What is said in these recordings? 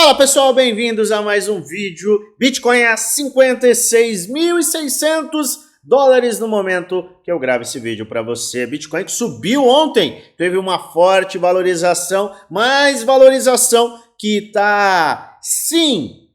Fala pessoal, bem-vindos a mais um vídeo. Bitcoin a 56.600 dólares no momento que eu gravo esse vídeo para você. Bitcoin que subiu ontem, teve uma forte valorização, mais valorização que está, sim,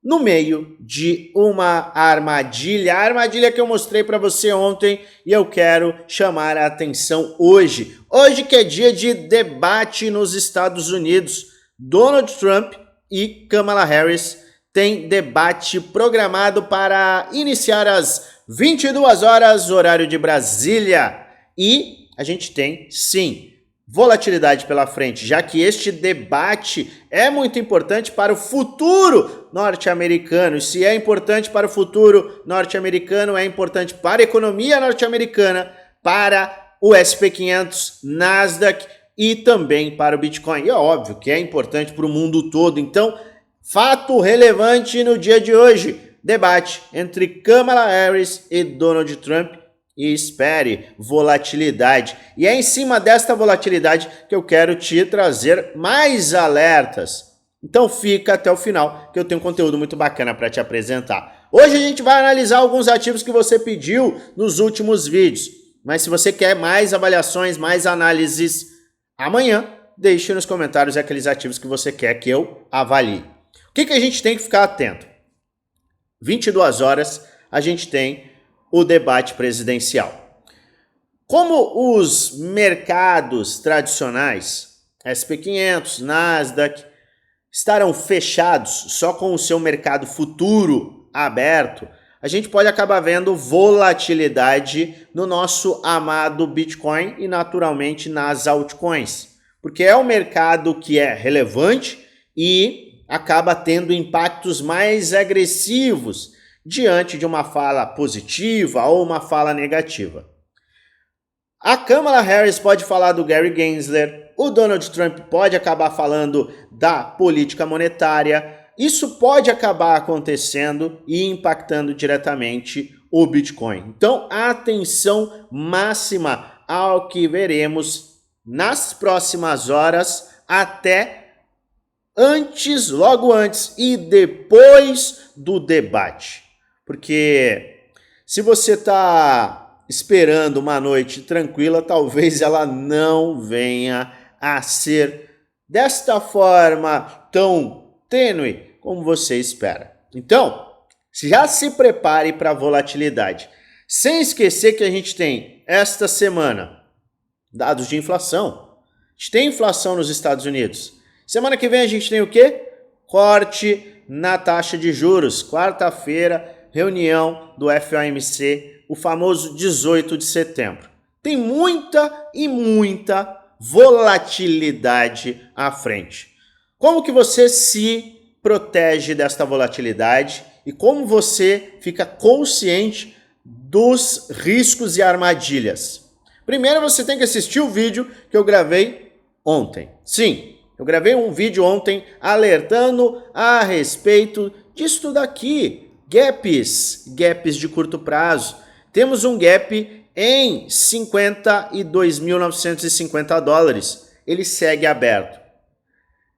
no meio de uma armadilha. A armadilha que eu mostrei para você ontem e eu quero chamar a atenção hoje. Hoje que é dia de debate nos Estados Unidos. Donald Trump e Kamala Harris têm debate programado para iniciar às 22 horas, horário de Brasília. E a gente tem, sim, volatilidade pela frente, já que este debate é muito importante para o futuro norte-americano. E se é importante para o futuro norte-americano, é importante para a economia norte-americana, para o SP500, Nasdaq e também para o Bitcoin. E é óbvio que é importante para o mundo todo. Então, fato relevante no dia de hoje, debate entre Kamala Harris e Donald Trump. E espere, volatilidade. E é em cima desta volatilidade que eu quero te trazer mais alertas. Então fica até o final, que eu tenho conteúdo muito bacana para te apresentar. Hoje a gente vai analisar alguns ativos que você pediu nos últimos vídeos. Mas se você quer mais avaliações, mais análises, amanhã deixe nos comentários aqueles ativos que você quer que eu avalie. O que a gente tem que ficar atento? 22 horas a gente tem o debate presidencial. Como os mercados tradicionais, SP500, Nasdaq, estarão fechados só com o seu mercado futuro aberto, a gente pode acabar vendo volatilidade no nosso amado Bitcoin e naturalmente nas altcoins, porque é um mercado que é relevante e acaba tendo impactos mais agressivos diante de uma fala positiva ou uma fala negativa. A Kamala Harris pode falar do Gary Gensler, o Donald Trump pode acabar falando da política monetária. Isso pode acabar acontecendo e impactando diretamente o Bitcoin. Então, atenção máxima ao que veremos nas próximas horas, até antes, logo antes e depois do debate. Porque se você está esperando uma noite tranquila, talvez ela não venha a ser desta forma tão tênue como você espera. Então, já se prepare para a volatilidade. Sem esquecer que a gente tem esta semana dados de inflação. A gente tem inflação nos Estados Unidos. Semana que vem a gente tem o quê? Corte na taxa de juros. Quarta-feira, reunião do FOMC, o famoso 18 de setembro. Tem muita e muita volatilidade à frente. Como que você se protege desta volatilidade e como você fica consciente dos riscos e armadilhas? Primeiro você tem que assistir o vídeo que eu gravei ontem. Sim, eu gravei um vídeo ontem alertando a respeito disso daqui. Gaps de curto prazo. Temos um gap em 52.950 dólares. Ele segue aberto.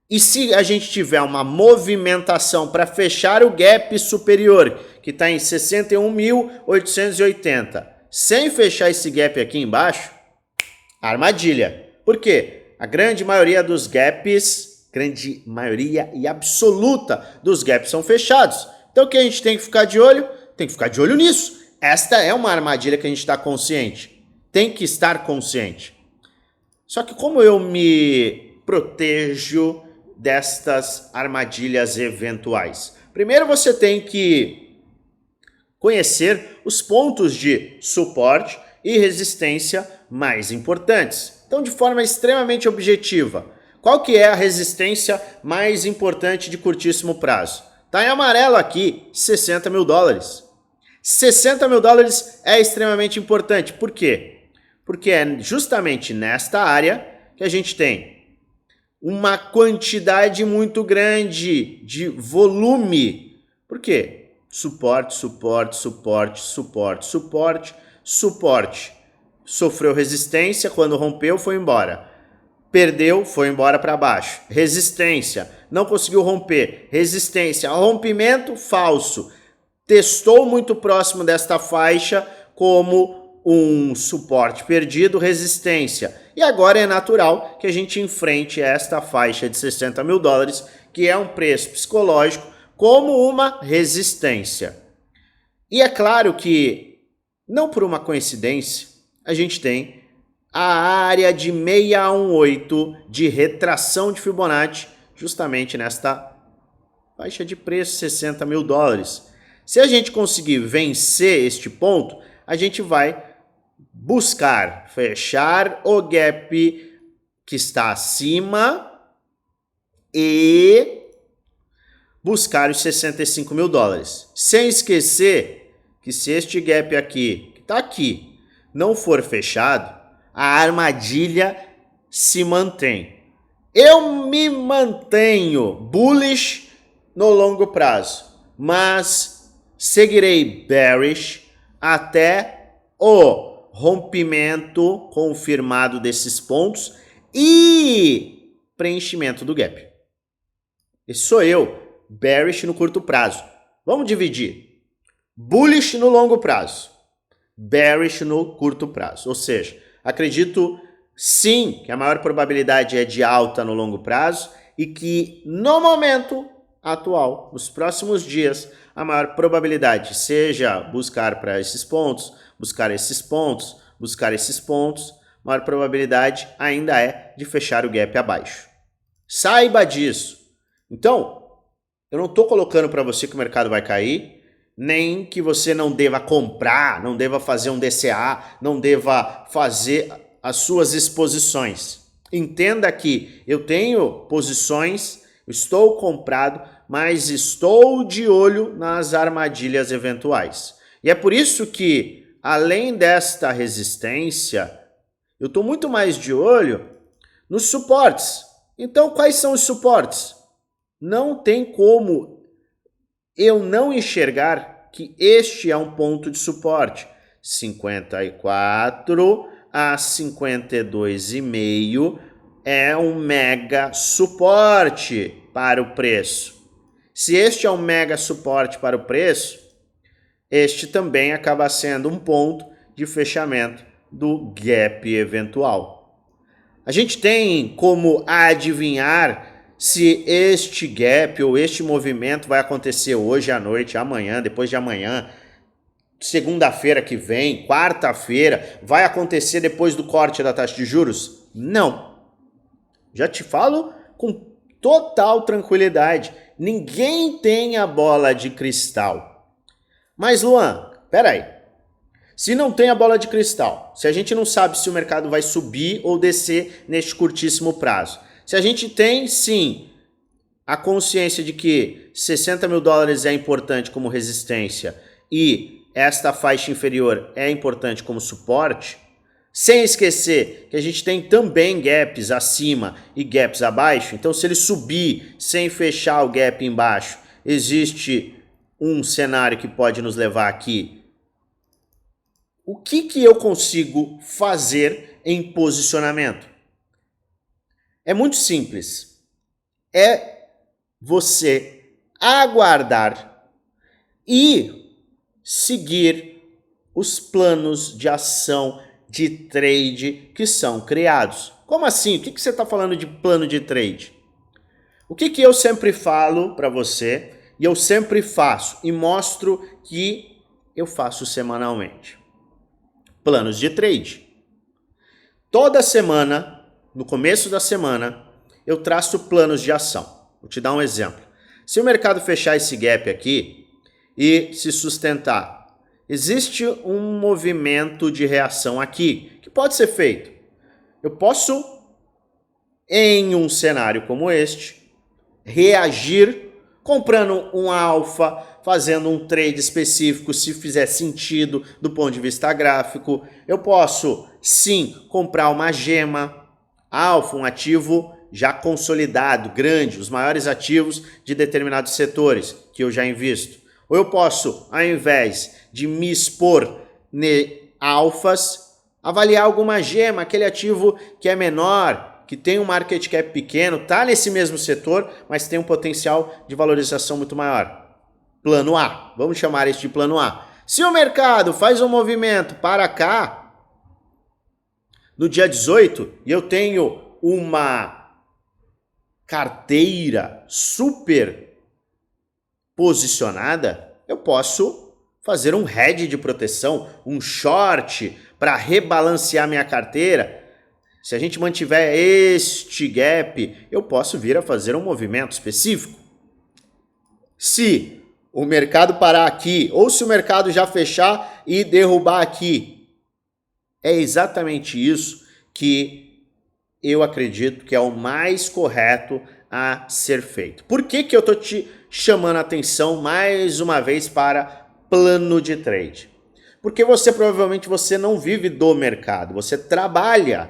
E se a gente tiver uma movimentação para fechar o gap superior, que está em 61.880, sem fechar esse gap aqui embaixo, armadilha. Por quê? A grande maioria dos gaps, grande maioria e absoluta dos gaps são fechados. Então o que a gente tem que ficar de olho? Tem que ficar de olho nisso. Esta é uma armadilha que a gente está consciente. Tem que estar consciente. Só que como eu me protejo destas armadilhas eventuais? Primeiro você tem que conhecer os pontos de suporte e resistência mais importantes. Então, de forma extremamente objetiva, qual que é a resistência mais importante de curtíssimo prazo? Está em amarelo aqui, 60 mil dólares. 60 mil dólares é extremamente importante. Por quê? Porque é justamente nesta área que a gente tem uma quantidade muito grande de volume. Por quê? Suporte, suporte, suporte, suporte, suporte, suporte. Sofreu resistência, quando rompeu, foi embora. Perdeu, foi embora para baixo. Resistência. não conseguiu romper. Resistência, rompimento falso. Testou muito próximo desta faixa como um suporte perdido, resistência. E agora é natural que a gente enfrente esta faixa de 60 mil dólares, que é um preço psicológico, como uma resistência. E é claro que, não por uma coincidência, a gente tem a área de 618 de retração de Fibonacci, justamente nesta faixa de preço, 60 mil dólares. Se a gente conseguir vencer este ponto, a gente vai buscar fechar o gap que está acima e buscar os 65 mil dólares. Sem esquecer que se este gap aqui, que está aqui, não for fechado, a armadilha se mantém. Eu me mantenho bullish no longo prazo, mas seguirei bearish até o rompimento confirmado desses pontos e preenchimento do gap. Esse sou eu, bearish no curto prazo. Vamos dividir. Bullish no longo prazo, bearish no curto prazo. Ou seja, acredito sim que a maior probabilidade é de alta no longo prazo e que no momento atual, nos próximos dias, a maior probabilidade seja buscar para esses pontos, buscar esses pontos, buscar esses pontos, a maior probabilidade ainda é de fechar o gap abaixo. Saiba disso. Então, eu não estou colocando para você que o mercado vai cair, nem que você não deva comprar, não deva fazer um DCA, não deva fazer as suas exposições. Entenda que eu tenho posições, estou comprado, mas estou de olho nas armadilhas eventuais. E é por isso que, além desta resistência, eu estou muito mais de olho nos suportes. Então, quais são os suportes? Não tem como eu não enxergar que este é um ponto de suporte. 54 a 52,5 é um mega suporte para o preço. Se este é um mega suporte para o preço, este também acaba sendo um ponto de fechamento do gap eventual. A gente tem como adivinhar se este gap ou este movimento vai acontecer hoje à noite, amanhã, depois de amanhã, segunda-feira que vem, quarta-feira, vai acontecer depois do corte da taxa de juros? Não. Já te falo com total tranquilidade. Ninguém tem a bola de cristal. Mas, Luan, peraí. Se não tem a bola de cristal, se a gente não sabe se o mercado vai subir ou descer neste curtíssimo prazo, se a gente tem, sim, a consciência de que 60 mil dólares é importante como resistência e esta faixa inferior é importante como suporte, sem esquecer que a gente tem também gaps acima e gaps abaixo, então se ele subir sem fechar o gap embaixo, existe um cenário que pode nos levar aqui. O que eu consigo fazer em posicionamento? É muito simples. É você aguardar e seguir os planos de ação de trade que são criados. Como assim? O que você está falando de plano de trade? O que eu sempre falo para você e eu sempre faço e mostro que eu faço semanalmente. Planos de trade. Toda semana, no começo da semana, eu traço planos de ação. Vou te dar um exemplo. Se o mercado fechar esse gap aqui e se sustentar, existe um movimento de reação aqui que pode ser feito. Eu posso, em um cenário como este, reagir comprando um alfa, fazendo um trade específico se fizer sentido do ponto de vista gráfico. Eu posso, sim, comprar uma gema, alfa, um ativo já consolidado, grande, os maiores ativos de determinados setores que eu já invisto. Ou eu posso, ao invés de me expor em alfas, avaliar alguma gema, aquele ativo que é menor que tem um market cap pequeno, está nesse mesmo setor, mas tem um potencial de valorização muito maior. Plano A, vamos chamar isso de plano A. Se o mercado faz um movimento para cá, no dia 18, e eu tenho uma carteira super posicionada, eu posso fazer um hedge de proteção, um short para rebalancear minha carteira. Se a gente mantiver este gap, eu posso vir a fazer um movimento específico. Se o mercado parar aqui, ou se o mercado já fechar e derrubar aqui, é exatamente isso que eu acredito que é o mais correto a ser feito. Por que eu estou te chamando a atenção mais uma vez para plano de trade? Porque provavelmente você não vive do mercado, você trabalha.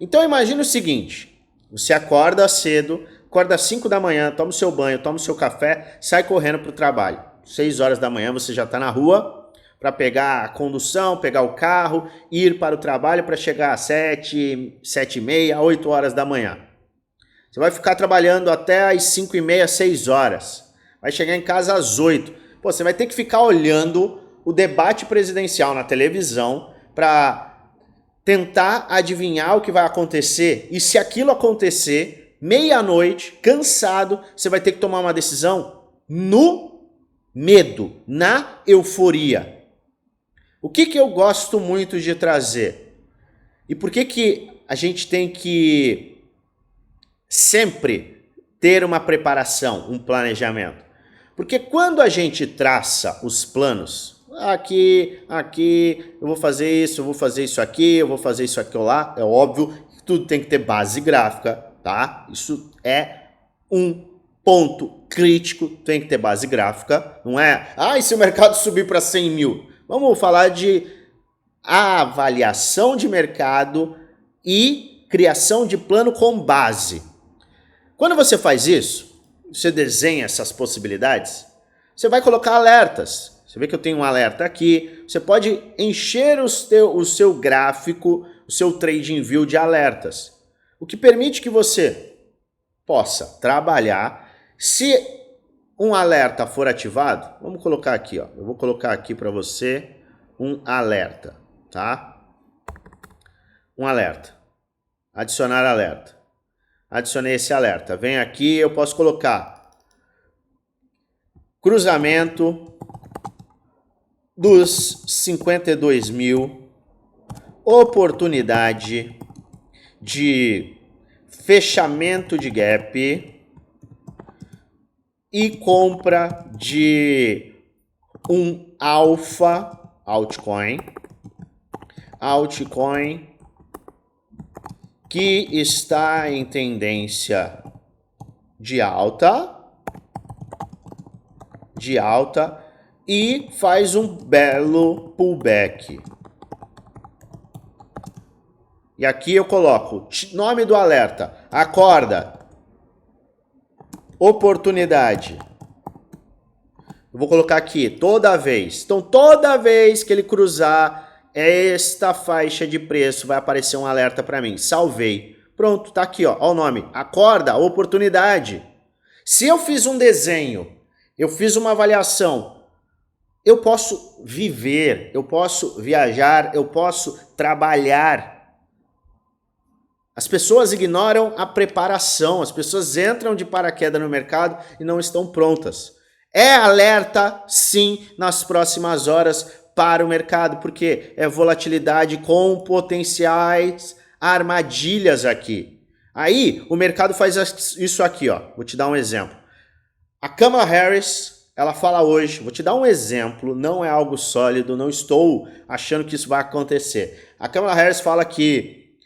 Então imagine o seguinte, você acorda cedo, acorda às 5 da manhã, toma o seu banho, toma o seu café, sai correndo para o trabalho. 6 horas da manhã você já está na rua para pegar a condução, pegar o carro, ir para o trabalho para chegar às 7, 7h30, 8 horas da manhã. Você vai ficar trabalhando até às 5h30, 6 horas. Vai chegar em casa às 8. Pô, você vai ter que ficar olhando o debate presidencial na televisão para tentar adivinhar o que vai acontecer. E se aquilo acontecer, meia-noite, cansado, você vai ter que tomar uma decisão no medo, na euforia. O que eu gosto muito de trazer? E por que a gente tem que sempre ter uma preparação, um planejamento? Porque quando a gente traça os planos, aqui, eu vou fazer isso aqui, eu vou fazer isso aqui lá, é óbvio que tudo tem que ter base gráfica, tá? Isso é um ponto crítico, tem que ter base gráfica, não é? E se o mercado subir para 100 mil? Vamos falar de avaliação de mercado e criação de plano com base. Quando você faz isso, você desenha essas possibilidades, você vai colocar alertas. Você vê que eu tenho um alerta aqui, você pode encher o seu gráfico, o seu TradingView de alertas. O que permite que você possa trabalhar. Se um alerta for ativado, vamos colocar aqui, ó. Eu vou colocar aqui para você um alerta, tá? Um alerta. Adicionar alerta. Adicionei esse alerta. Vem aqui, eu posso colocar cruzamento dos 52 mil, oportunidade de fechamento de gap e compra de um altcoin que está em tendência de alta e faz um belo pullback. E aqui eu coloco nome do alerta, acorda, oportunidade. Eu vou colocar aqui, toda vez. Então, toda vez que ele cruzar esta faixa de preço, vai aparecer um alerta para mim. Salvei. Pronto, tá aqui, ó o nome. Acorda, oportunidade. Se eu fiz um desenho, eu fiz uma avaliação, eu posso viver, eu posso viajar, eu posso trabalhar. As pessoas ignoram a preparação, as pessoas entram de paraquedas no mercado e não estão prontas. É alerta, sim, nas próximas horas para o mercado, porque é volatilidade com potenciais armadilhas aqui. Aí o mercado faz isso aqui, ó. Vou te dar um exemplo. A Kamala Harris, ela fala hoje, vou te dar um exemplo, não é algo sólido, não estou achando que isso vai acontecer. A Kamala Harris fala que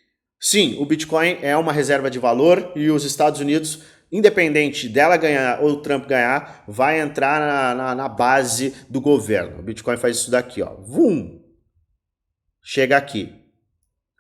sim, o Bitcoin é uma reserva de valor e os Estados Unidos, independente dela ganhar ou o Trump ganhar, vai entrar na base do governo. O Bitcoin faz isso daqui, ó. Vum! Chega aqui.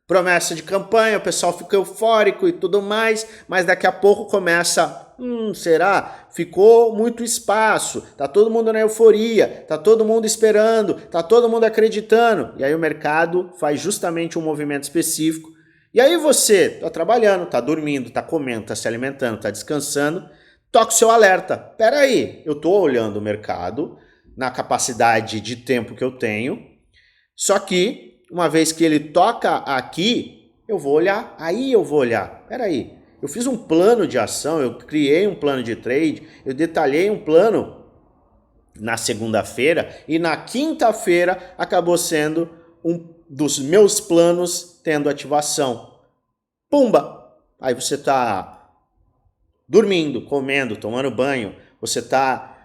Promessa de campanha, o pessoal fica eufórico e tudo mais, mas daqui a pouco começa... será? Ficou muito espaço, tá todo mundo na euforia, tá todo mundo esperando, tá todo mundo acreditando. E aí o mercado faz justamente um movimento específico E aí você tá trabalhando, tá dormindo, tá comendo, tá se alimentando, tá descansando, toca o seu alerta. Pera aí, eu tô olhando o mercado na capacidade de tempo que eu tenho, só que uma vez que ele toca aqui, eu vou olhar, aí eu vou olhar. Pera aí, eu fiz um plano de ação, eu criei um plano de trade, eu detalhei um plano na segunda-feira e na quinta-feira acabou sendo um dos meus planos tendo ativação. Pumba! Aí você está dormindo, comendo, tomando banho, você está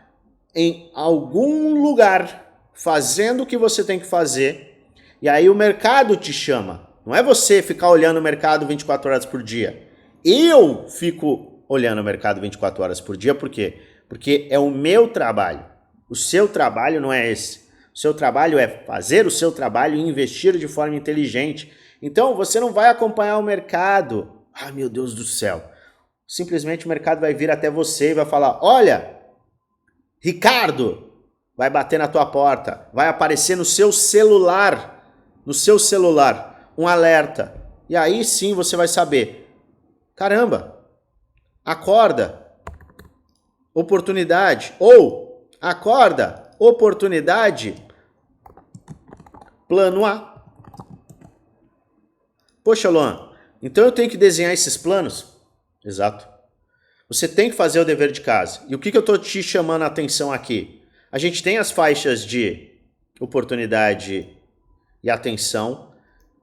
em algum lugar fazendo o que você tem que fazer e aí o mercado te chama. Não é você ficar olhando o mercado 24 horas por dia. Eu fico olhando o mercado 24 horas por dia, por quê? Porque é o meu trabalho. O seu trabalho não é esse. O seu trabalho é fazer o seu trabalho e investir de forma inteligente. Então você não vai acompanhar o mercado. Ah, meu Deus do céu. Simplesmente o mercado vai vir até você e vai falar: olha, Ricardo, vai bater na tua porta, vai aparecer no seu celular, um alerta. E aí sim você vai saber: caramba, acorda, oportunidade. Ou acorda, oportunidade, plano A. Poxa, Luan, então eu tenho que desenhar esses planos? Exato. Você tem que fazer o dever de casa. E o que eu estou te chamando a atenção aqui? A gente tem as faixas de oportunidade e atenção,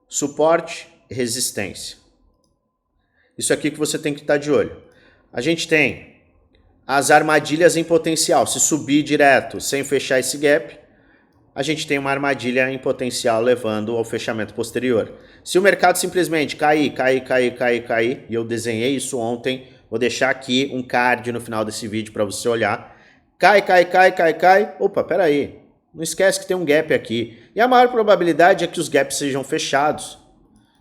suporte e resistência. Isso aqui que você tem que estar de olho. A gente tem as armadilhas em potencial. Se subir direto sem fechar esse gap, a gente tem uma armadilha em potencial levando ao fechamento posterior. Se o mercado simplesmente cair, e eu desenhei isso ontem, vou deixar aqui um card no final desse vídeo para você olhar. Cai. Opa, peraí. Não esquece que tem um gap aqui. E a maior probabilidade é que os gaps sejam fechados.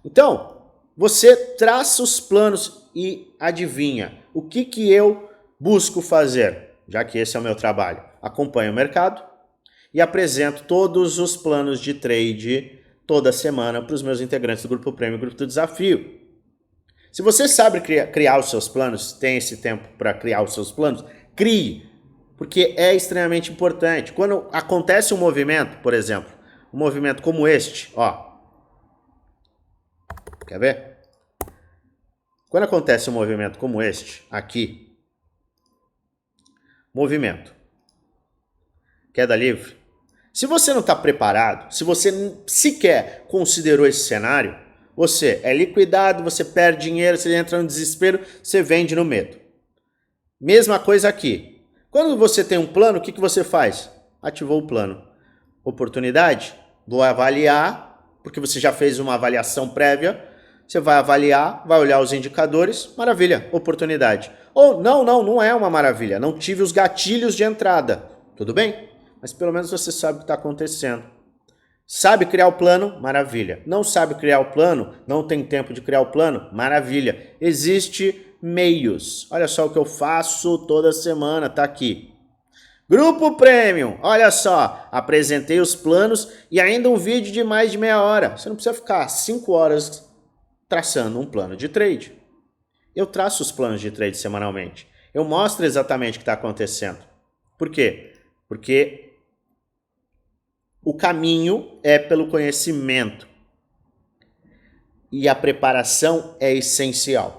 Então, você traça os planos e adivinha o que eu busco fazer, já que esse é o meu trabalho. Acompanho o mercado e apresento todos os planos de trade toda semana para os meus integrantes do Grupo Prêmio e Grupo do Desafio. Se você sabe criar os seus planos, tem esse tempo para criar os seus planos, crie, porque é extremamente importante. Quando acontece um movimento, por exemplo, um movimento como este, ó, quer ver? Quando acontece um movimento como este, aqui, movimento, queda livre, se você não está preparado, se você sequer considerou esse cenário, você é liquidado, você perde dinheiro, você entra no desespero, você vende no medo. Mesma coisa aqui. Quando você tem um plano, o que você faz? Ativou o plano. Oportunidade? Vou avaliar, porque você já fez uma avaliação prévia. Você vai avaliar, vai olhar os indicadores. Maravilha, oportunidade. Ou não é uma maravilha. Não tive os gatilhos de entrada. Tudo bem? Mas pelo menos você sabe o que está acontecendo. Sabe criar o plano? Maravilha. Não sabe criar o plano? Não tem tempo de criar o plano? Maravilha. Existe meios. Olha só o que eu faço toda semana, tá aqui. Grupo Premium, olha só, apresentei os planos e ainda um vídeo de mais de meia hora. Você não precisa ficar 5 horas traçando um plano de trade. Eu traço os planos de trade semanalmente. Eu mostro exatamente o que está acontecendo. Por quê? Porque o caminho é pelo conhecimento e a preparação é essencial.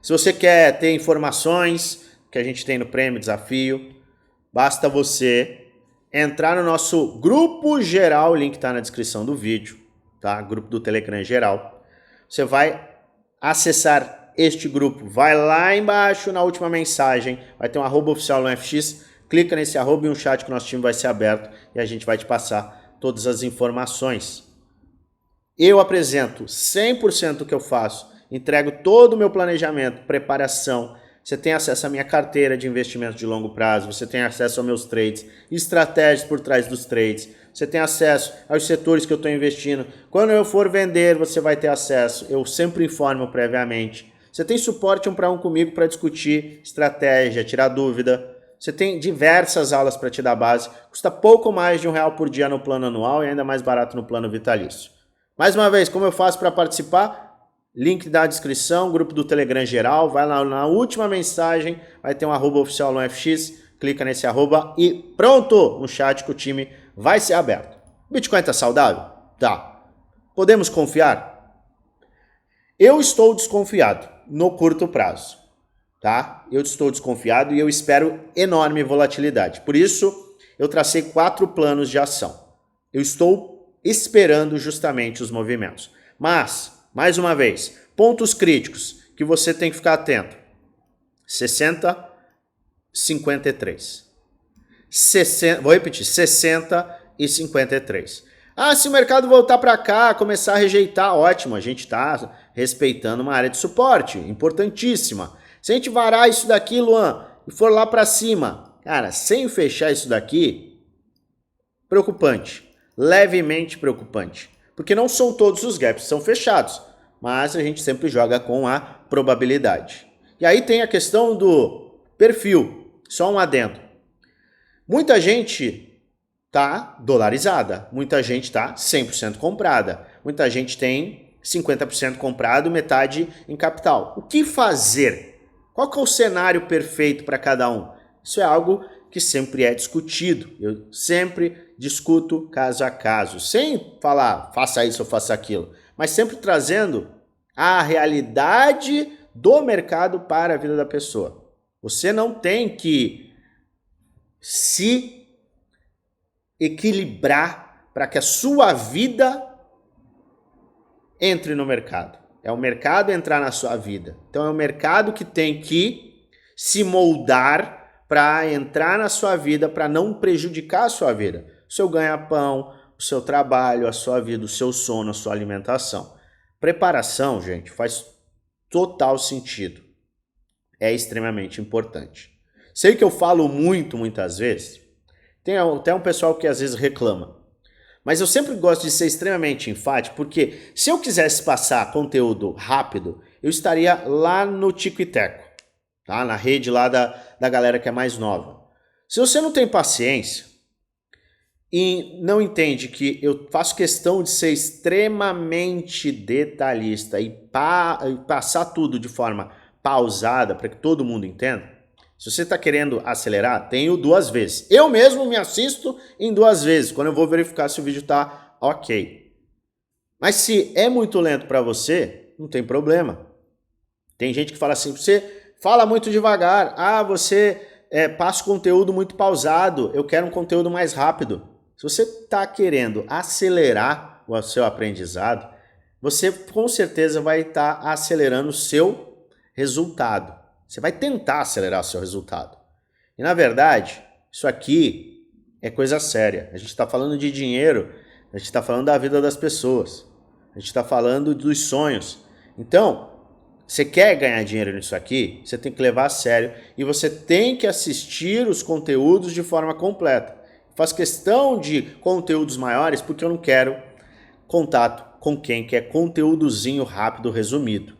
Se você quer ter informações que a gente tem no Prêmio Desafio, basta você entrar no nosso grupo geral, o link está na descrição do vídeo, tá? Grupo do Telegram geral. Você vai acessar este grupo, vai lá embaixo na última mensagem, vai ter um @oficial no FX, clica nesse @ e um chat que o nosso time vai ser aberto e a gente vai te passar todas as informações. Eu apresento 100% do que eu faço, entrego todo o meu planejamento, preparação. Você tem acesso à minha carteira de investimento de longo prazo, você tem acesso aos meus trades, estratégias por trás dos trades, você tem acesso aos setores que eu estou investindo. Quando eu for vender, você vai ter acesso, eu sempre informo previamente. Você tem suporte 1 para 1 comigo para discutir estratégia, tirar dúvida. Você tem diversas aulas para te dar base, custa pouco mais de R$1 por dia no plano anual e ainda mais barato no plano vitalício. Mais uma vez, como eu faço para participar? link da descrição, grupo do Telegram geral, vai lá na última mensagem, vai ter um @oficial no FX, clica nesse arroba e pronto, no chat que o time vai ser aberto. Bitcoin tá saudável? Tá. Podemos confiar? Eu estou desconfiado no curto prazo, tá? Eu estou desconfiado e eu espero enorme volatilidade. Por isso, eu tracei 4 planos de ação. Eu estou esperando justamente os movimentos. Mas, mais uma vez, pontos críticos que você tem que ficar atento. 60, 53. 60, vou repetir, 60 e 53. Ah, se o mercado voltar para cá, começar a rejeitar, ótimo, a gente está respeitando uma área de suporte, importantíssima. Se a gente varar isso daqui, Luan, e for lá para cima, cara, sem fechar isso daqui, preocupante, levemente preocupante. Porque não são todos os gaps, são fechados, mas a gente sempre joga com a probabilidade. E aí tem a questão do perfil, só um adendo. Muita gente tá dolarizada, muita gente tá 100% comprada, muita gente tem 50% comprado, metade em capital. O que fazer? Qual que é o cenário perfeito para cada um? Isso é algo que sempre é discutido. Eu sempre discuto caso a caso, sem falar faça isso ou faça aquilo, mas sempre trazendo a realidade do mercado para a vida da pessoa. Você não tem que se equilibrar para que a sua vida entre no mercado. É o mercado entrar na sua vida. Então é o mercado que tem que se moldar para entrar na sua vida, para não prejudicar a sua vida. O seu ganha-pão, o seu trabalho, a sua vida, o seu sono, a sua alimentação. Preparação, gente, faz total sentido. É extremamente importante. Sei que eu falo muitas vezes. Tem até um pessoal que às vezes reclama. Mas eu sempre gosto de ser extremamente enfático, porque se eu quisesse passar conteúdo rápido, eu estaria lá no Tico e Teco, tá? Na rede lá da galera que é mais nova. Se você não tem paciência e não entende que eu faço questão de ser extremamente detalhista e passar tudo de forma pausada para que todo mundo entenda, se você está querendo acelerar, tenho 2 vezes. Eu mesmo me assisto em 2 vezes, quando eu vou verificar se o vídeo está ok. Mas se é muito lento para você, não tem problema. Tem gente que fala assim, você fala muito devagar, você passa o conteúdo muito pausado, eu quero um conteúdo mais rápido. Se você está querendo acelerar o seu aprendizado, você com certeza vai estar acelerando o seu resultado. Você vai tentar acelerar o seu resultado. E na verdade, isso aqui é coisa séria. A gente está falando de dinheiro, a gente está falando da vida das pessoas, a gente está falando dos sonhos. Então, você quer ganhar dinheiro nisso aqui, você tem que levar a sério e você tem que assistir os conteúdos de forma completa. Faço questão de conteúdos maiores porque eu não quero contato com quem quer conteúdozinho rápido, resumido.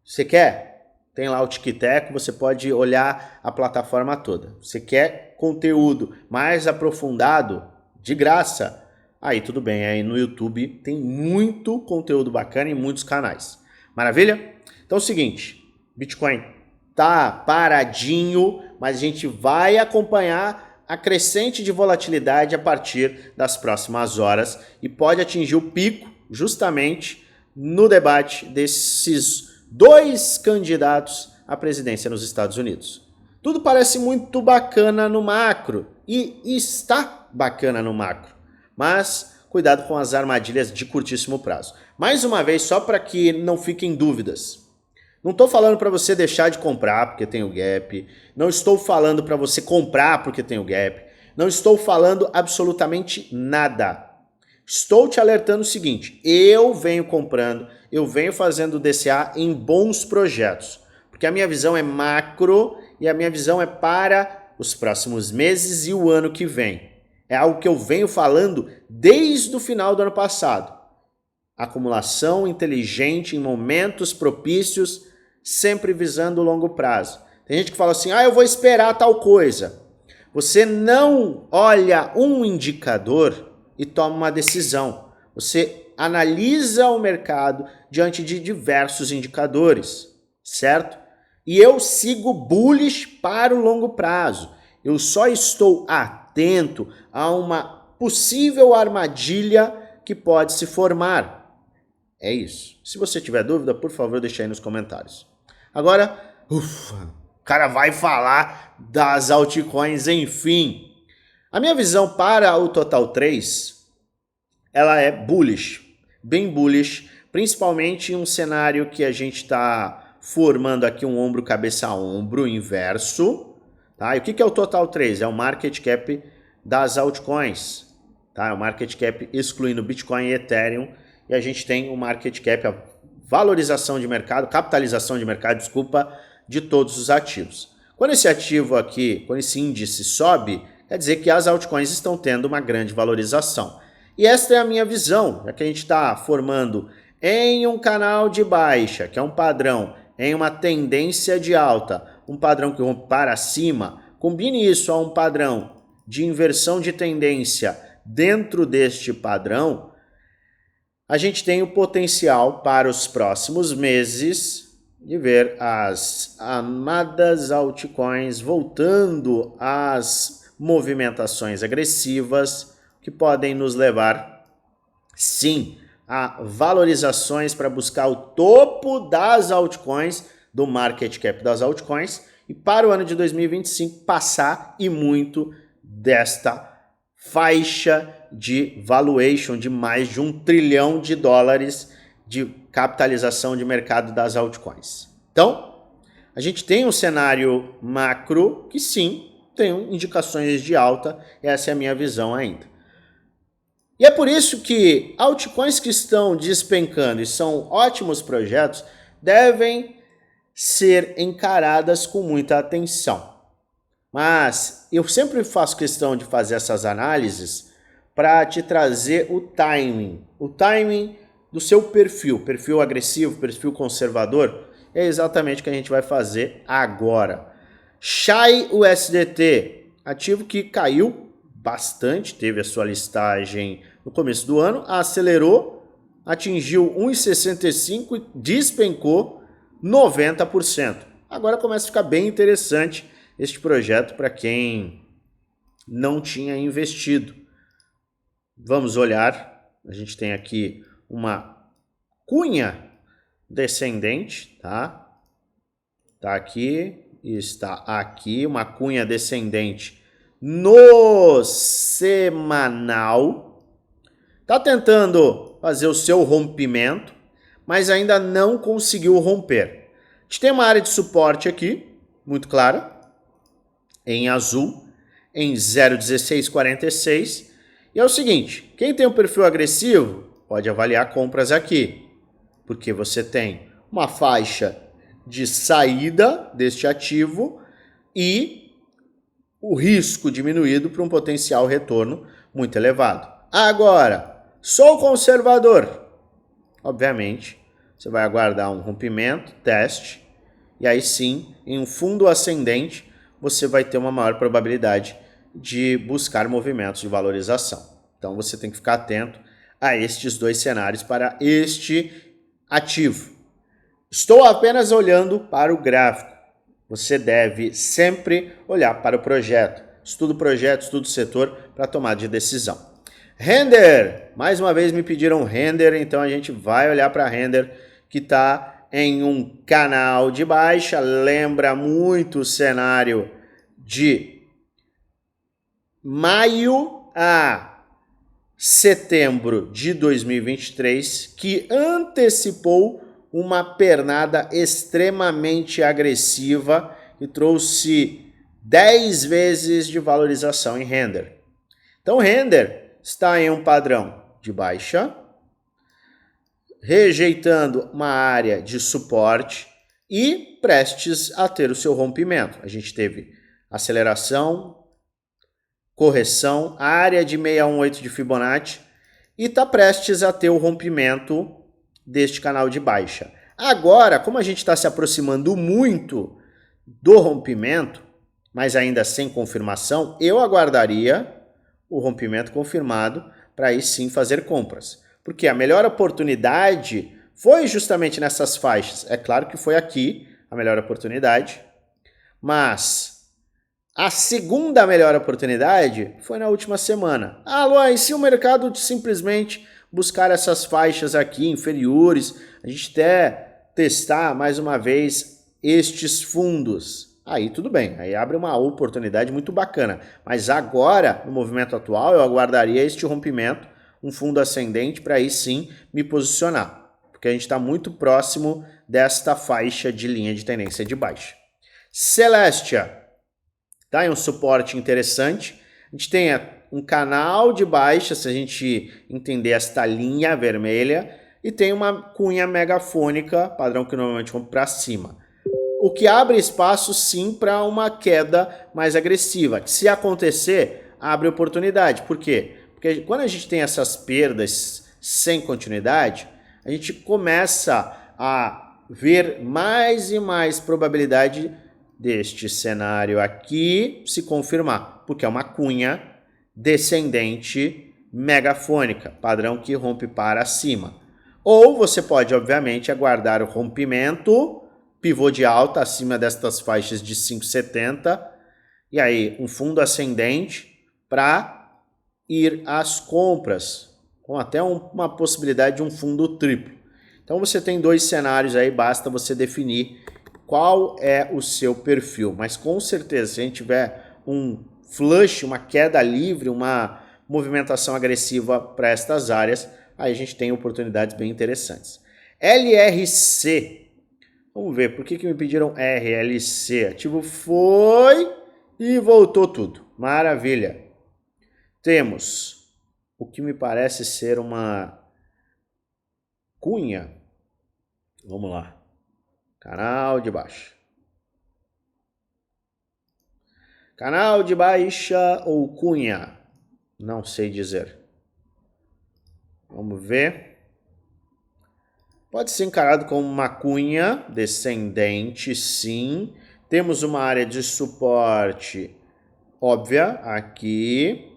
Você quer? Tem lá o TikTok, você pode olhar a plataforma toda. Você quer conteúdo mais aprofundado, de graça? Aí tudo bem, aí no YouTube tem muito conteúdo bacana em muitos canais. Maravilha? Então é o seguinte, Bitcoin tá paradinho, mas a gente vai acompanhar a crescente de volatilidade a partir das próximas horas e pode atingir o pico justamente no debate desses 2 candidatos à presidência nos Estados Unidos. Tudo parece muito bacana no macro e está bacana no macro, mas cuidado com as armadilhas de curtíssimo prazo. Mais uma vez, só para que não fiquem dúvidas, não estou falando para você deixar de comprar porque tem o gap, não estou falando para você comprar porque tem o gap, não estou falando absolutamente nada. Estou te alertando o seguinte, eu venho comprando, eu venho fazendo DCA em bons projetos, porque a minha visão é macro e a minha visão é para os próximos meses e o ano que vem. É algo que eu venho falando desde o final do ano passado. Acumulação inteligente em momentos propícios, sempre visando o longo prazo. Tem gente que fala assim, eu vou esperar tal coisa. Você não olha um indicador e toma uma decisão. Você analisa o mercado diante de diversos indicadores, certo? E eu sigo bullish para o longo prazo. Eu só estou atento a uma possível armadilha que pode se formar. É isso. Se você tiver dúvida, por favor, deixe aí nos comentários. Agora, ufa, o cara vai falar das altcoins, enfim. A minha visão para o Total 3, ela é bullish, bem bullish, principalmente em um cenário que a gente está formando aqui um ombro, cabeça, ombro inverso. Tá? E o que é o Total 3? É o market cap das altcoins. Tá? É o market cap excluindo Bitcoin e Ethereum. E a gente tem o market cap, a valorização de mercado, capitalização de mercado, desculpa, de todos os ativos. Quando esse ativo aqui, quando esse índice sobe, quer dizer que as altcoins estão tendo uma grande valorização. E esta é a minha visão, já que a gente está formando em um canal de baixa, que é um padrão, em uma tendência de alta, um padrão que rompe para cima, combine isso a um padrão de inversão de tendência dentro deste padrão, a gente tem o potencial para os próximos meses de ver as amadas altcoins voltando às movimentações agressivas que podem nos levar, sim, a valorizações para buscar o topo das altcoins, do market cap das altcoins, e para o ano de 2025 passar e muito desta faixa de valuation de mais de $1 trilhão de capitalização de mercado das altcoins. Então, a gente tem um cenário macro que sim, tem indicações de alta, essa é a minha visão ainda. E é por isso que altcoins que estão despencando e são ótimos projetos devem ser encaradas com muita atenção. Mas eu sempre faço questão de fazer essas análises para te trazer o timing do seu perfil agressivo, perfil conservador, é exatamente o que a gente vai fazer agora. SHAI USDT, ativo que caiu bastante, teve a sua listagem no começo do ano, acelerou, atingiu 1,65 e despencou 90%. Agora começa a ficar bem interessante este projeto para quem não tinha investido. Vamos olhar, a gente tem aqui uma cunha descendente, tá? Tá aqui e está aqui, uma cunha descendente no semanal. Tá tentando fazer o seu rompimento, mas ainda não conseguiu romper. A gente tem uma área de suporte aqui, muito clara, em azul, em 0,1646. E é o seguinte, quem tem um perfil agressivo pode avaliar compras aqui, porque você tem uma faixa de saída deste ativo e o risco diminuído para um potencial retorno muito elevado. Agora, sou conservador. Obviamente, você vai aguardar um rompimento, teste, e aí sim, em um fundo ascendente, você vai ter uma maior probabilidade de buscar movimentos de valorização. Então você tem que ficar atento a estes dois cenários para este ativo. Estou apenas olhando para o gráfico. Você deve sempre olhar para o projeto. Estuda o projeto, estuda o setor para tomar de decisão. Render, mais uma vez me pediram render, então a gente vai olhar para render que está em um canal de baixa, lembra muito o cenário de maio a setembro de 2023, que antecipou uma pernada extremamente agressiva e trouxe 10 vezes de valorização em render. Então render está em um padrão de baixa, rejeitando uma área de suporte e prestes a ter o seu rompimento. A gente teve aceleração, correção, área de 618 de Fibonacci e está prestes a ter o rompimento deste canal de baixa. Agora, como a gente está se aproximando muito do rompimento, mas ainda sem confirmação, eu aguardaria o rompimento confirmado para aí sim fazer compras. Porque a melhor oportunidade foi justamente nessas faixas. É claro que foi aqui a melhor oportunidade, mas a segunda melhor oportunidade foi na última semana. Ah, Luan, e se o mercado simplesmente buscar essas faixas aqui inferiores, a gente até testar mais uma vez estes fundos? Aí tudo bem, aí abre uma oportunidade muito bacana. Mas agora, no movimento atual, eu aguardaria este rompimento, um fundo ascendente, para aí sim me posicionar. Porque a gente está muito próximo desta faixa de linha de tendência de baixa. Celestia, tá? É um suporte interessante. A gente tem um canal de baixa, se a gente entender esta linha vermelha, e tem uma cunha megafônica, padrão que normalmente vamos para cima. O que abre espaço sim para uma queda mais agressiva. Se acontecer, abre oportunidade. Por quê? Porque quando a gente tem essas perdas sem continuidade, a gente começa a ver mais e mais probabilidade deste cenário aqui se confirmar, porque é uma cunha descendente megafônica, padrão que rompe para cima. Ou você pode, obviamente, aguardar o rompimento, pivô de alta acima destas faixas de 5,70 e aí um fundo ascendente para ir às compras, com até uma possibilidade de um fundo triplo. Então você tem dois cenários aí, basta você definir qual é o seu perfil. Mas com certeza, se a gente tiver um flush, uma queda livre, uma movimentação agressiva para estas áreas, aí a gente tem oportunidades bem interessantes. LRC. Vamos ver, por que me pediram RLC? Ativo foi e voltou tudo. Maravilha. Temos o que me parece ser uma cunha. Vamos lá. Canal de baixa. Canal de baixa ou cunha? Não sei dizer. Vamos ver. Pode ser encarado como uma cunha descendente, sim. Temos uma área de suporte óbvia aqui.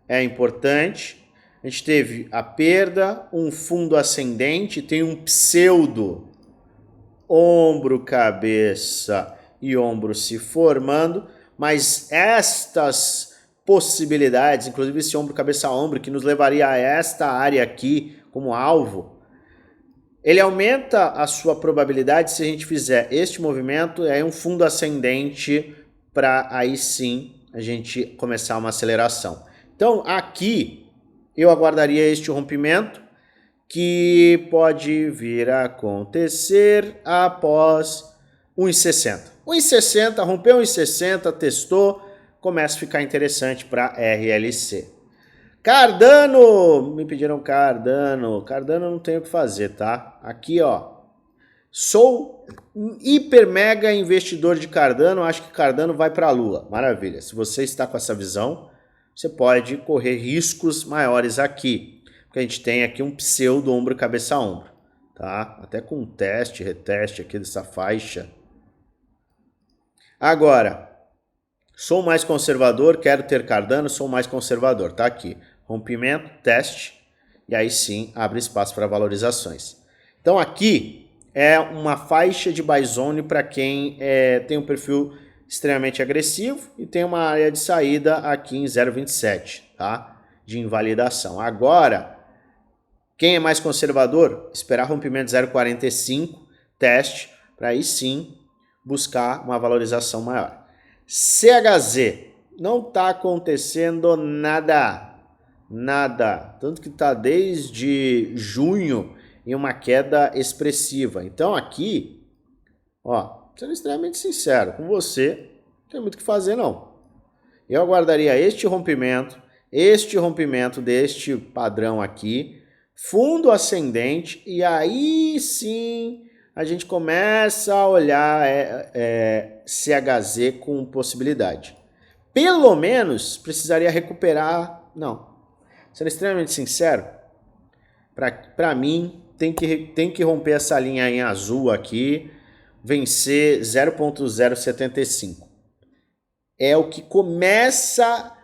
É importante. A gente teve a perda, um fundo ascendente, tem um pseudo ombro, cabeça e ombro se formando, mas estas possibilidades, inclusive esse ombro, cabeça, ombro, que nos levaria a esta área aqui como alvo, ele aumenta a sua probabilidade se a gente fizer este movimento, é um fundo ascendente para aí sim a gente começar uma aceleração. Então aqui eu aguardaria este rompimento que pode vir a acontecer após 1,60. 1,60, rompeu 1,60, testou, começa a ficar interessante para RLC. Cardano, me pediram Cardano. Cardano não tem o que fazer, tá? Aqui, ó. Sou hiper mega investidor de Cardano, acho que Cardano vai para a lua. Maravilha. Se você está com essa visão, você pode correr riscos maiores aqui. Porque a gente tem aqui um pseudo ombro cabeça ombro, tá? Até com um teste, reteste aqui dessa faixa. Agora, sou mais conservador, quero ter Cardano, sou mais conservador, tá aqui. Rompimento, teste, e aí sim abre espaço para valorizações. Então aqui é uma faixa de buy zone para quem tem um perfil extremamente agressivo e tem uma área de saída aqui em 0,27, tá? De invalidação. Agora, quem é mais conservador, esperar rompimento 0,45, teste, para aí sim buscar uma valorização maior. CHZ, não está acontecendo nada. Nada, tanto que está desde junho em uma queda expressiva. Então aqui, ó, sendo extremamente sincero com você, não tem muito o que fazer não. Eu aguardaria este rompimento deste padrão aqui, fundo ascendente, e aí sim a gente começa a olhar CHZ com possibilidade. Pelo menos precisaria recuperar, não. Sendo extremamente sincero, para mim tem que romper essa linha em azul aqui, vencer 0,075. É o que começa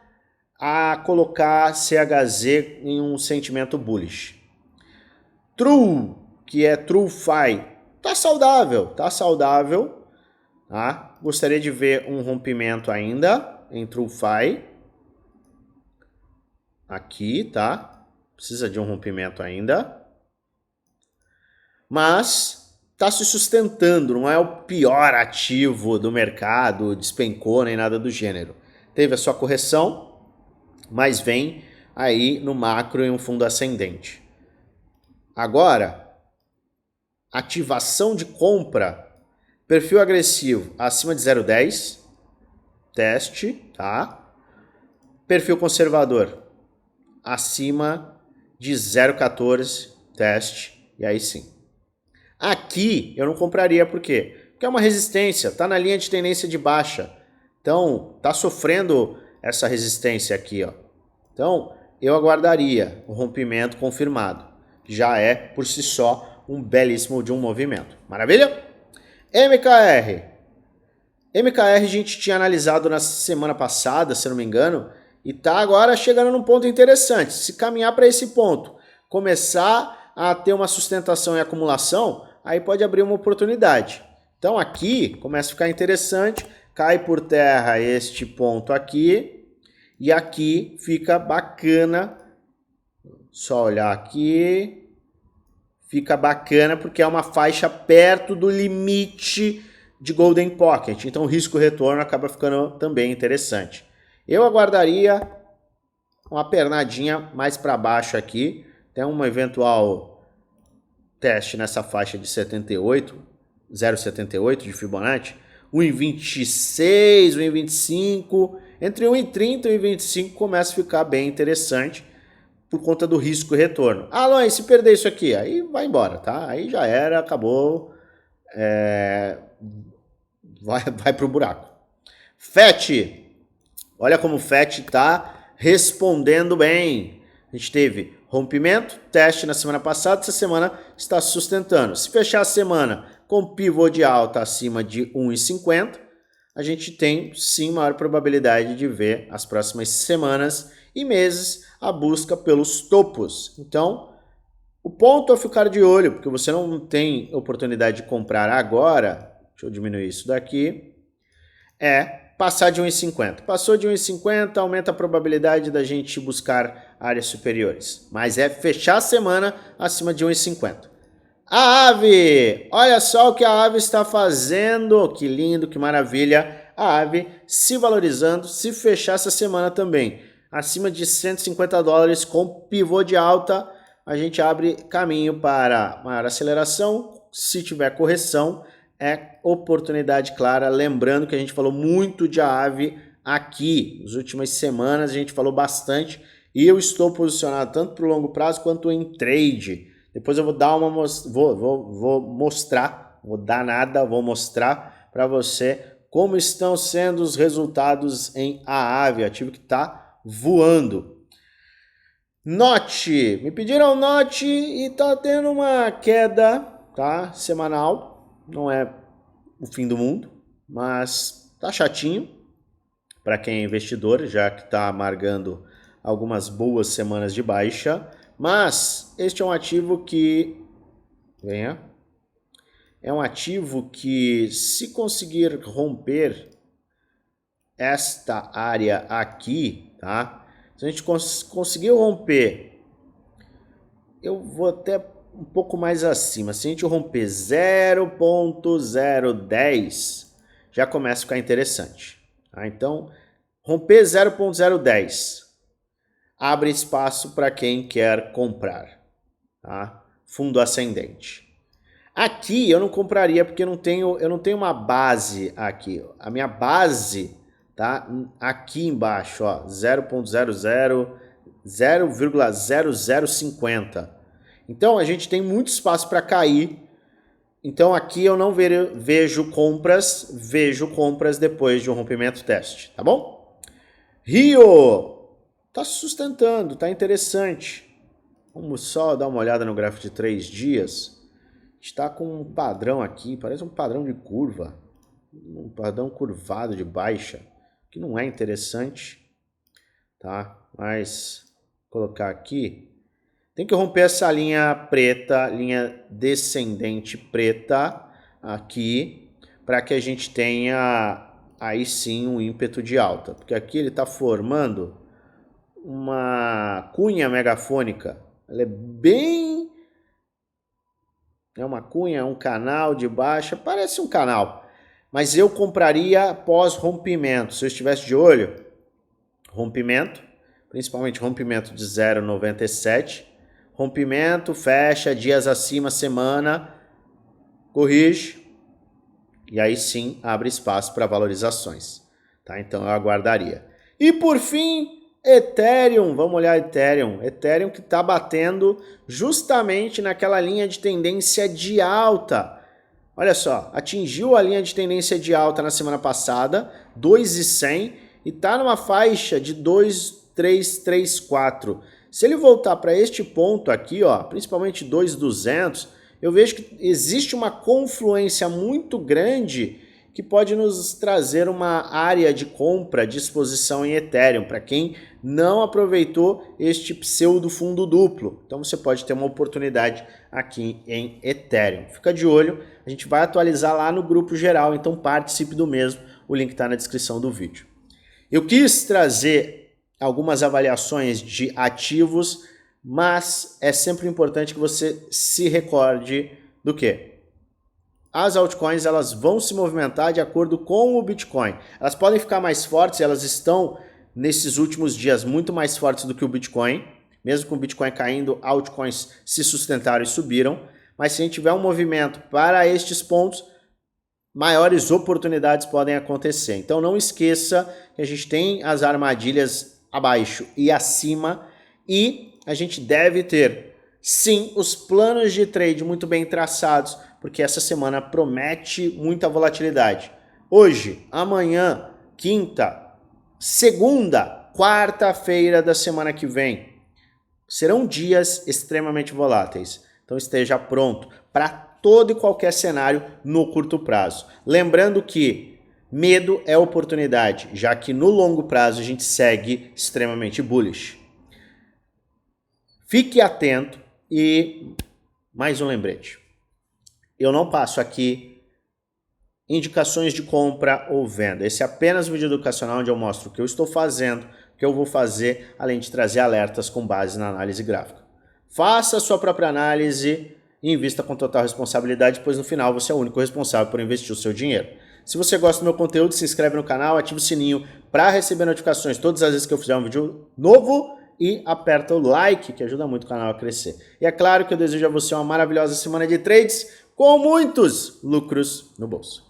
a colocar CHZ em um sentimento bullish. True, que é TrueFi, tá saudável, tá saudável. Tá? Gostaria de ver um rompimento ainda em TrueFi. Aqui, tá? Precisa de um rompimento ainda. Mas tá se sustentando, não é o pior ativo do mercado, despencou nem nada do gênero. Teve a sua correção, mas vem aí no macro em um fundo ascendente. Agora, ativação de compra, perfil agressivo acima de 0,10, teste, tá? Perfil conservador acima de 0,14, teste, e aí sim. Aqui eu não compraria, por quê? Porque é uma resistência, tá na linha de tendência de baixa. Então, tá sofrendo essa resistência aqui, ó. Então, eu aguardaria o rompimento confirmado. Já é, por si só, um belíssimo de um movimento. Maravilha? MKR. MKR a gente tinha analisado na semana passada, se não me engano, e tá agora chegando num ponto interessante. Se caminhar para esse ponto, começar a ter uma sustentação e acumulação, aí pode abrir uma oportunidade. Então aqui começa a ficar interessante, cai por terra este ponto aqui, e aqui fica bacana, só olhar aqui, fica bacana porque é uma faixa perto do limite de Golden Pocket, então o risco-retorno acaba ficando também interessante. Eu aguardaria uma pernadinha mais para baixo aqui, tem um eventual teste nessa faixa de 78, 0,78 de Fibonacci, 1,26, 1,25, entre 1,30 e 1,25 começa a ficar bem interessante por conta do risco e retorno. Ah, Luiz, se perder isso aqui, aí vai embora, tá? Aí já era, acabou, vai pro buraco. FET, olha como o FET está respondendo bem. A gente teve rompimento, teste na semana passada, essa semana está se sustentando. Se fechar a semana com pivô de alta acima de 1,50, a gente tem sim maior probabilidade de ver as próximas semanas e meses a busca pelos topos. Então, o ponto a ficar de olho, porque você não tem oportunidade de comprar agora, deixa eu diminuir isso daqui, é passar de 1,50. Passou de 1,50, aumenta a probabilidade da gente buscar áreas superiores. Mas é fechar a semana acima de 1,50. A Ave! Olha só o que a Ave está fazendo. Que lindo, que maravilha. A Ave se valorizando, se fechar essa semana também. Acima de 150 dólares com pivô de alta, a gente abre caminho para maior aceleração. Se tiver correção, é oportunidade clara. Lembrando que a gente falou muito de Ave aqui. Nas últimas semanas a gente falou bastante. E eu estou posicionado tanto para o longo prazo quanto em trade. Depois eu vou dar uma vou mostrar, vou dar nada, vou mostrar para você como estão sendo os resultados em Aave, ativo que está voando. NOT, me pediram NOT e tá tendo uma queda, tá? Semanal, não é o fim do mundo, mas tá chatinho para quem é investidor, já que tá amargando algumas boas semanas de baixa. Mas este é um ativo que, venha, é um ativo que se conseguir romper esta área aqui, tá? Se a gente conseguir romper, eu vou até um pouco mais acima. Se a gente romper 0.010, já começa a ficar interessante. Tá? Então, romper 0.010. Abre espaço para quem quer comprar, tá? Fundo ascendente. Aqui eu não compraria porque eu não tenho uma base aqui. A minha base tá aqui embaixo, ó, 0.0050. Então a gente tem muito espaço para cair. Então aqui eu não vejo compras, depois de um rompimento teste, tá bom? Rio tá se sustentando, tá interessante. Vamos só dar uma olhada no gráfico de 3 dias. Está com um padrão aqui, parece um padrão de curva. Um padrão curvado de baixa, que não é interessante, tá? Mas, vou colocar aqui. Tem que romper essa linha preta, linha descendente preta aqui, para que a gente tenha aí sim um ímpeto de alta. Porque aqui ele está formando uma cunha megafônica. Ela é bem... é uma cunha, um canal de baixa, parece um canal. Mas eu compraria pós-rompimento. Se eu estivesse de olho, rompimento, principalmente rompimento de 0,97. Rompimento, fecha, dias acima, semana, corrige. E aí sim abre espaço para valorizações. Tá? Então eu aguardaria. E por fim, Ethereum. Vamos olhar Ethereum. Ethereum que está batendo justamente naquela linha de tendência de alta. Olha só, atingiu a linha de tendência de alta na semana passada, 2.100, e está numa faixa de 2.334. Se ele voltar para este ponto aqui, ó, principalmente 2.200, eu vejo que existe uma confluência muito grande que pode nos trazer uma área de compra, de exposição em Ethereum, para quem não aproveitou este pseudo fundo duplo. Então você pode ter uma oportunidade aqui em Ethereum. Fica de olho, a gente vai atualizar lá no grupo geral, então participe do mesmo, o link está na descrição do vídeo. Eu quis trazer algumas avaliações de ativos, mas é sempre importante que você se recorde do quê? As altcoins elas vão se movimentar de acordo com o Bitcoin. Elas podem ficar mais fortes, elas estão nesses últimos dias muito mais fortes do que o Bitcoin. Mesmo com o Bitcoin caindo, altcoins se sustentaram e subiram. Mas se a gente tiver um movimento para estes pontos, maiores oportunidades podem acontecer. Então não esqueça que a gente tem as armadilhas abaixo e acima e a gente deve ter, sim, os planos de trade muito bem traçados, porque essa semana promete muita volatilidade. Hoje, amanhã, quinta, segunda, quarta-feira da semana que vem, serão dias extremamente voláteis. Então esteja pronto para todo e qualquer cenário no curto prazo. Lembrando que medo é oportunidade, já que no longo prazo a gente segue extremamente bullish. Fique atento e mais um lembrete. Eu não passo aqui indicações de compra ou venda. Esse é apenas um vídeo educacional onde eu mostro o que eu estou fazendo, o que eu vou fazer, além de trazer alertas com base na análise gráfica. Faça a sua própria análise e invista com total responsabilidade, pois no final você é o único responsável por investir o seu dinheiro. Se você gosta do meu conteúdo, se inscreve no canal, ativa o sininho para receber notificações todas as vezes que eu fizer um vídeo novo e aperta o like, que ajuda muito o canal a crescer. E é claro que eu desejo a você uma maravilhosa semana de trades com muitos lucros no bolso.